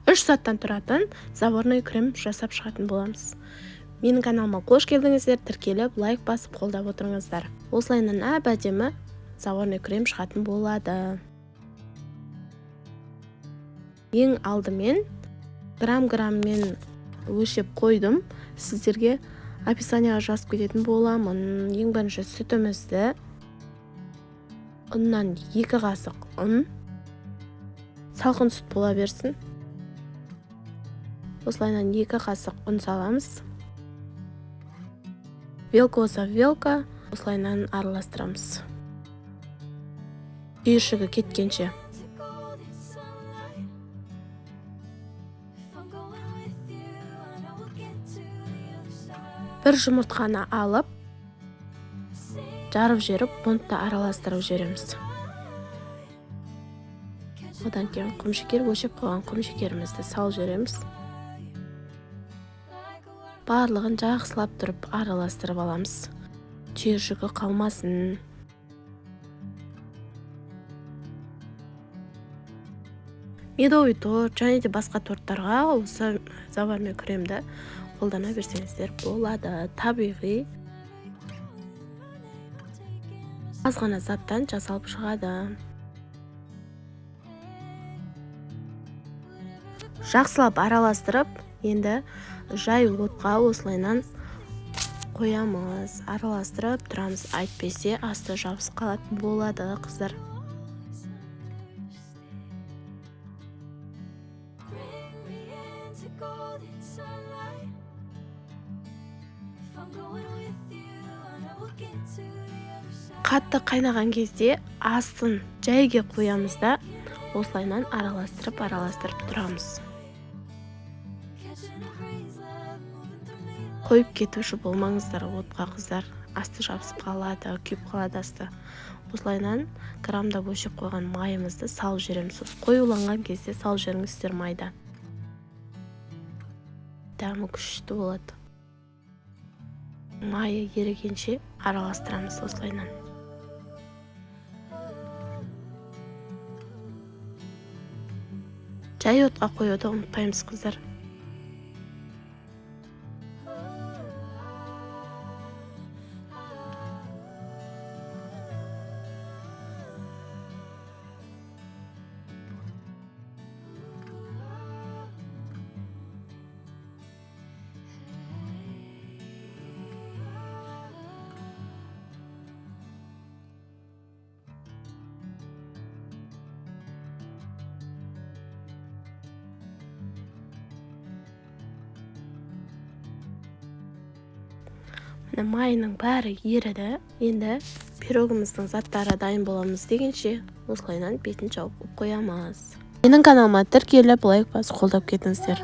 3 заттан тұратын заварной крем жасап шығатын боламыз. Менің каналыма қош келдіңіздер, тіркеліп, лайк басып қолдап отырыңыздар. Осылайынан әп-әдемі заварной крем шығатын болады. Ең алдымен граммен өлшеп қойдым. Сіздерге описанияға жазып кететін боламын. Ең бірінші сүтімізді, ұннан 2 қасық ұн, салқын сүт бола берсін. Осылайынан 2 қасық ұн саламыз. Велка, осылайынан араластырамыз. Үйіршігі кеткенше. Бір жұмыртқаны алып, жарып жеріп, бұнтта араластырып жереміз. Одан кейін құмшекер, өлшеп қойған құмшекерімізді сал жереміз. Барлығын жақсылап тұрып араластырып аламыз. Түйіршігі қалмасын. Медовый торт және де басқа торттарға осы заварной кремді қолдана берсеңіздер болады. Табиғи аз ғана заттан жасалып шығады. Жақсылап араластырып, енді жай отқа осылайынан қоямыз. Араластырып тұрамыз. Әйтпесе асты жабысып қалатын болады, қыздар. Қатты қайнаған кезде астын жайге қоямыз да, осылайынан араластырып тұрамыз. Қойып кетуші болмаңыздар отқа, қыздар. Асты жабысып қалады, күйіп қалады асты. Осылайынан грамдап өлшеп қойған майымызды салып жереміз. Қоюланған кезде салып жеріңіздер майда. Дәмі күшті болады. Майы ерігенше араластырамыз осылайынан. Жай отқа қоюды ұмытпаймыз, қыздар. Майының бәрі еріді. Енді пирогымыздың заттары дайын боламыз дегенше осылайынан бетін жауып қоямыз. Менің каналыма тіркеліп, лайк басып қолдап кетіңіздер.